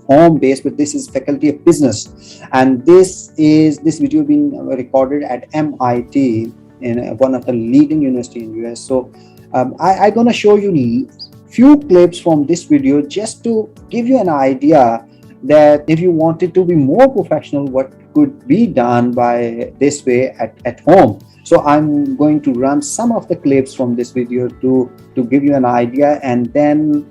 home based, but this is Faculty of Business, and this video being recorded at MIT, in one of the leading university in US. So I gonna show you few clips from this video just to give you an idea that if you wanted to be more professional, what could be done by this way at home. So I'm going to run some of the clips from this video to give you an idea, and then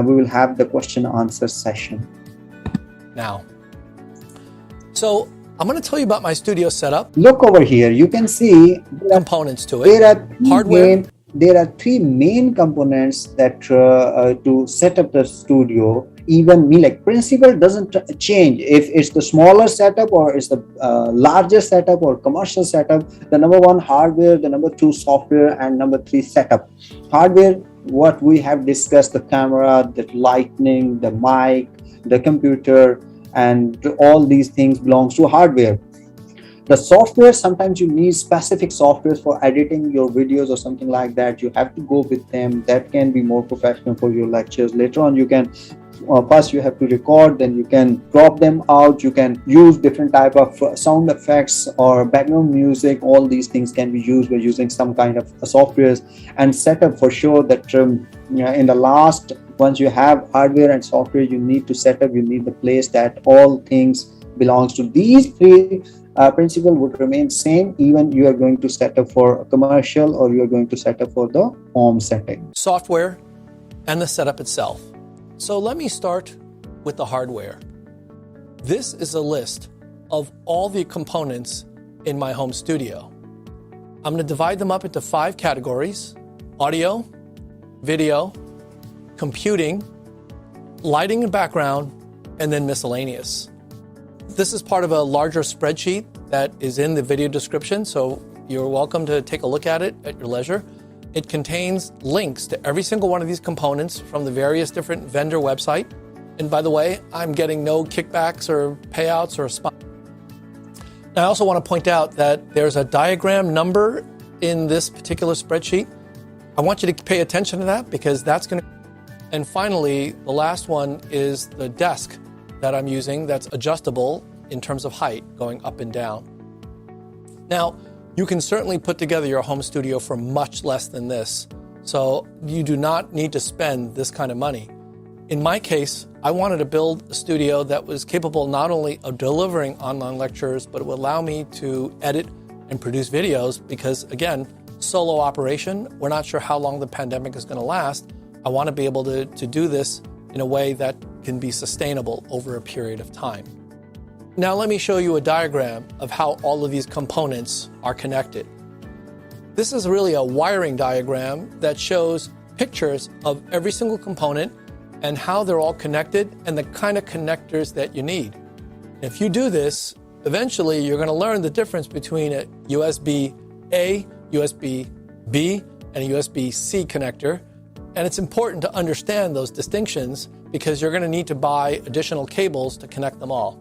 we will have the question answer session. Now, so I'm going to tell you about my studio setup. Look over here, you can see components to it. There are three main components that to set up the studio. Even me, like principle doesn't change if it's the smaller setup or it's the larger setup or commercial setup. The number one, hardware; the number two, software; and number three, setup. Hardware, what we have discussed: the camera, the lighting, the mic, the computer, and all these things belongs to hardware. The software, sometimes you need specific softwares for editing your videos or something like that. You have to go with them. That can be more professional for your lectures. Later on, you can first you have to record, then you can drop them out. You can use different type of sound effects or background music. All these things can be used by using some kind of softwares. And setup, for sure that in the last, once you have hardware and software, you need to set up, you need the place that all things belongs to. These three principle would remain same even you are going to set up for a commercial or you are going to set up for the home setting. Software and the setup itself. So let me start with the hardware. This is a list of all the components in my home studio. I'm going to divide them up into 5 categories: audio, video, computing, lighting and background, and then miscellaneous. This is part of a larger spreadsheet that is in the video description, so you're welcome to take a look at it at your leisure. It contains links to every single one of these components from the various different vendor website. And by the way, I'm getting no kickbacks or payouts or sponsors. I also want to point out that there's a diagram number in this particular spreadsheet. I want you to pay attention to that because that's going to... And finally, the last one is the desk that I'm using that's adjustable in terms of height, going up and down. Now, you can certainly put together your home studio for much less than this, so you do not need to spend this kind of money. In my case, I wanted to build a studio that was capable not only of delivering online lectures, but it would allow me to edit and produce videos because, again, solo operation, we're not sure how long the pandemic is going to last. I want to be able to do this in a way that can be sustainable over a period of time. Now let me show you a diagram of how all of these components are connected. This is really a wiring diagram that shows pictures of every single component and how they're all connected and the kind of connectors that you need. If you do this, eventually you're going to learn the difference between a USB-A, USB-B, and a USB-C connector. And it's important to understand those distinctions because you're going to need to buy additional cables to connect them all.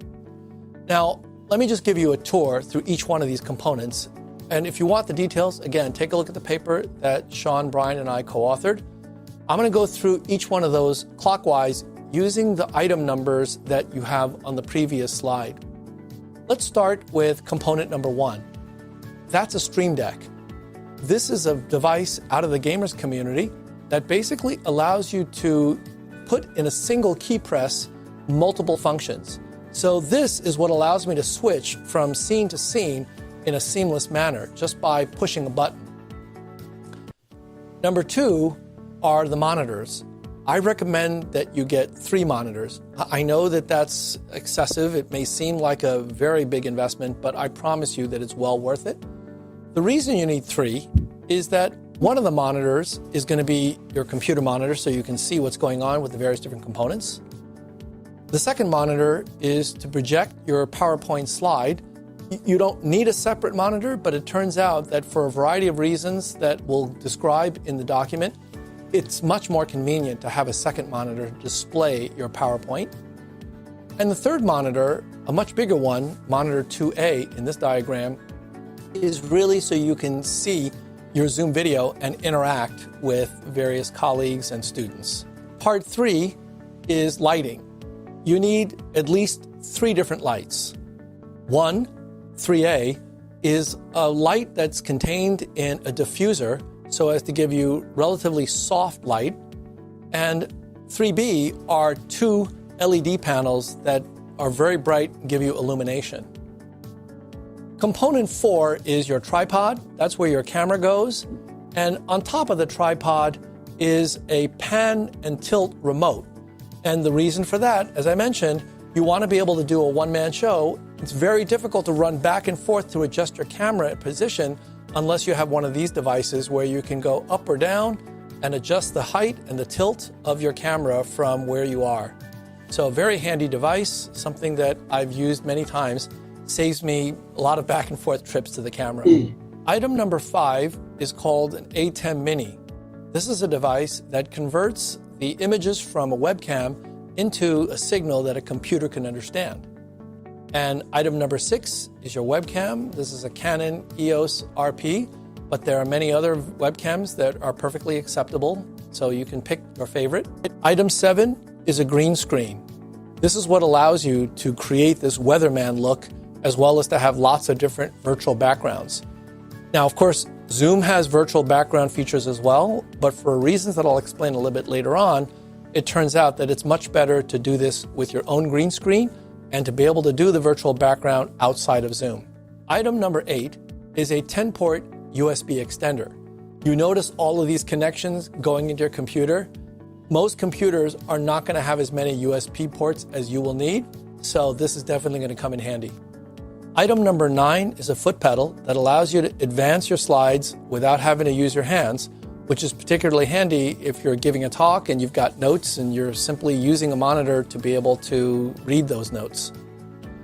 Now, let me just give you a tour through each one of these components. And if you want the details, again, take a look at the paper that Sean, Brian, and I co-authored. I'm going to go through each one of those clockwise using the item numbers that you have on the previous slide. Let's start with component number 1. That's a Stream Deck. This is a device out of the gamers community that basically allows you to put in a single key press multiple functions. So this is what allows me to switch from scene to scene in a seamless manner just by pushing a button. Number 2 are the monitors. I recommend that you get 3 monitors. I know that that's excessive. It may seem like a very big investment, but I promise you that it's well worth it. The reason you need 3 is that one of the monitors is going to be your computer monitor so you can see what's going on with the various different components. The second monitor is to project your PowerPoint slide. You don't need a separate monitor, but it turns out that for a variety of reasons that we'll describe in the document, it's much more convenient to have a second monitor display your PowerPoint. And the third monitor, a much bigger one, monitor 2A in this diagram, is really so you can see your Zoom video and interact with various colleagues and students. Part 3 is lighting. you need at least 3 different lights. One, 3A, is a light that's contained in a diffuser so as to give you relatively soft light. And 3B are 2 LED panels that are very bright and give you illumination. Component 4 is your tripod. That's where your camera goes. And on top of the tripod is a pan and tilt remote. And the reason for that, as I mentioned, you want to be able to do a one-man show. It's very difficult to run back and forth to adjust your camera position unless you have one of these devices where you can go up or down and adjust the height and the tilt of your camera from where you are. So a very handy device, something that I've used many times, saves me a lot of back and forth trips to the camera. Item number 5 is called an ATEM Mini. This is a device that converts the images from a webcam into a signal that a computer can understand. And item number 6 is your webcam. This is a Canon EOS RP, but there are many other webcams that are perfectly acceptable, so you can pick your favorite. Item 7 is a green screen. This is what allows you to create this weatherman look, as well as to have lots of different virtual backgrounds. Now, of course, Zoom has virtual background features as well, but for reasons that I'll explain a little bit later on, it turns out that it's much better to do this with your own green screen and to be able to do the virtual background outside of Zoom. Item number 8 is a 10-port USB extender. You notice all of these connections going into your computer. Most computers are not going to have as many USB ports as you will need, so this is definitely going to come in handy. Item number 9 is a foot pedal that allows you to advance your slides without having to use your hands, which is particularly handy if you're giving a talk and you've got notes and you're simply using a monitor to be able to read those notes.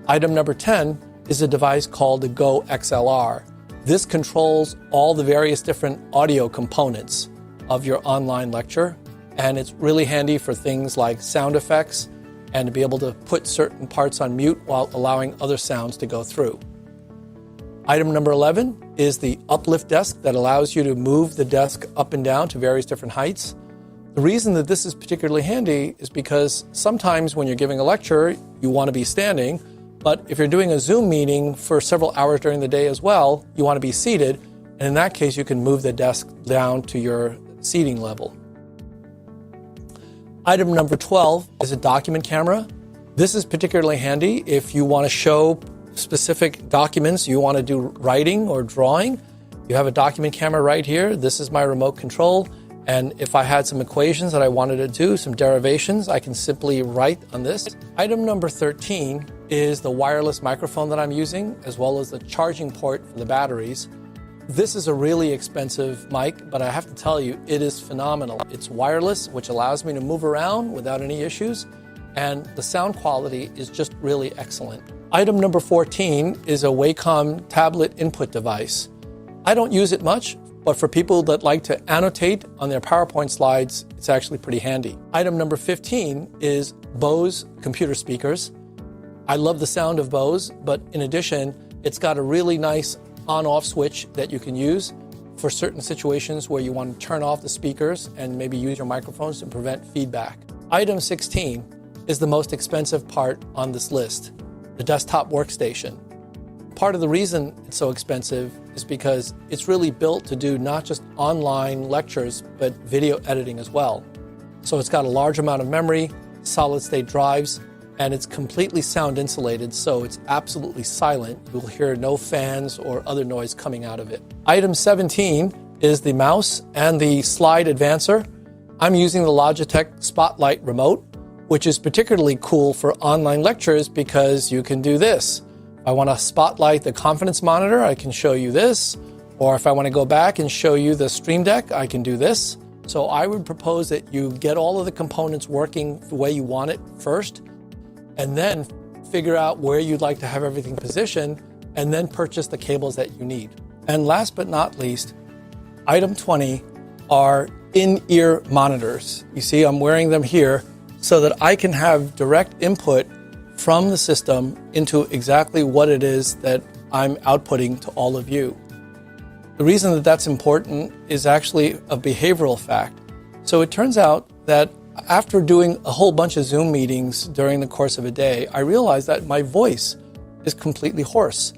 Item number 10 is a device called the Go XLR. This controls all the various different audio components of your online lecture, and it's really handy for things like sound effects and to be able to put certain parts on mute while allowing other sounds to go through. Item number 11 is the uplift desk that allows you to move the desk up and down to various different heights. The reason that this is particularly handy is because sometimes when you're giving a lecture, you want to be standing, but if you're doing a Zoom meeting for several hours during the day as well, you want to be seated, and in that case, you can move the desk down to your seating level. Item number 12 is a document camera. This is particularly handy if you want to show specific documents, you want to do writing or drawing. You have a document camera right here. This is my remote control. And if I had some equations that I wanted to do, some derivations, I can simply write on this. Item number 13 is the wireless microphone that I'm using, as well as the charging port for the batteries. This is a really expensive mic, but I have to tell you, it is phenomenal. It's wireless, which allows me to move around without any issues, and the sound quality is just really excellent. Item number 14 is a Wacom tablet input device. I don't use it much, but for people that like to annotate on their PowerPoint slides, it's actually pretty handy. Item number 15 is Bose computer speakers. I love the sound of Bose, but in addition, it's got a really nice on-off switch that you can use for certain situations where you want to turn off the speakers and maybe use your microphones to prevent feedback. Item 16 is the most expensive part on this list, the desktop workstation. Part of the reason it's so expensive is because it's really built to do not just online lectures, but video editing as well. So it's got a large amount of memory, solid-state drives, and it's completely sound insulated, so it's absolutely silent. You'll hear no fans or other noise coming out of it. Item 17 is the mouse and the slide advancer. I'm using the Logitech Spotlight remote, which is particularly cool for online lectures because you can do this. If I want to spotlight the conference monitor, I can show you this. Or if I want to go back and show you the Stream Deck, I can do this. So I would propose that you get all of the components working the way you want it first, and then figure out where you'd like to have everything positioned, and then purchase the cables that you need. And last but not least, item 20 are in-ear monitors. You see, I'm wearing them here so that I can have direct input from the system into exactly what it is that I'm outputting to all of you. The reason that that's important is actually a behavioral fact. So it turns out that After doing a whole bunch of Zoom meetings during the course of a day, I realized that my voice is completely hoarse.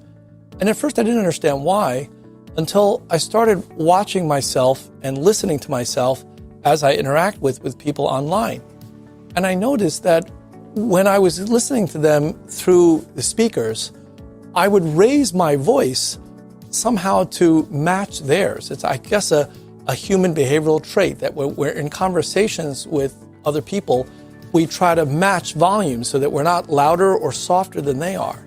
And at first I didn't understand why until I started watching myself and listening to myself as I interact with people online. And I noticed that when I was listening to them through the speakers, I would raise my voice somehow to match theirs. It's, I guess, a human behavioral trait that we're in conversations with other people, we try to match volume so that we're not louder or softer than they are.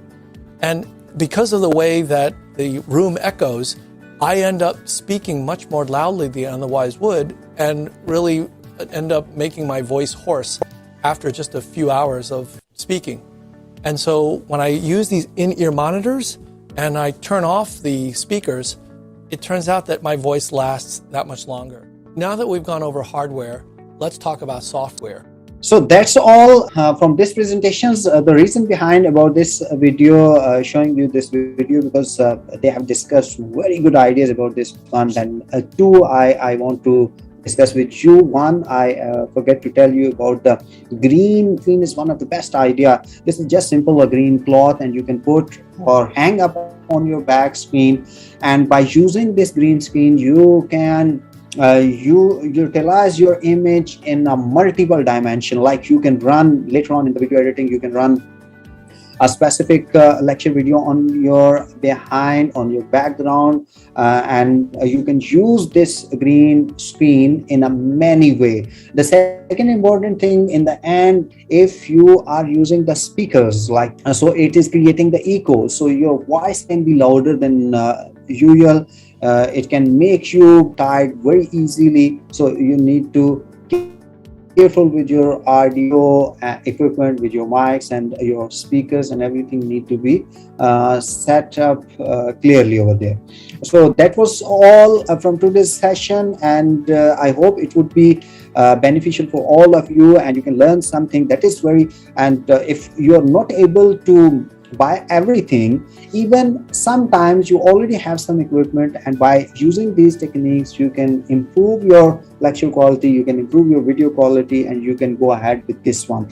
And because of the way that the room echoes, I end up speaking much more loudly than I otherwise would and really end up making my voice hoarse after just a few hours of speaking. And so when I use these in-ear monitors and I turn off the speakers, it turns out that my voice lasts that much longer. Now that we've gone over hardware, let's talk about software. So that's all from this presentations. The reason behind about this video, showing you this video, because they have discussed very good ideas about this one. And two, I want to discuss with you. One, I forget to tell you about the green screen is one of the best idea. This is just simple, a green cloth, and you can put or hang up on your back screen. And by using this green screen, you can you utilize your image in a multiple dimension. Like you can run later on in the video editing, you can run a specific lecture video on your background, and you can use this green screen in a many way. The second important thing in the end, if you are using the speakers, like so it is creating the echo, so your voice can be louder than usual. It can make you tired very easily, so you need to be careful with your audio equipment, with your mics and your speakers, and everything need to be set up clearly over there. So that was all from today's session, and I hope it would be beneficial for all of you, and you can learn something that is very, and if you are not able to buy everything, even sometimes you already have some equipment, and by using these techniques you can improve your lecture quality, you can improve your video quality, and you can go ahead with this one.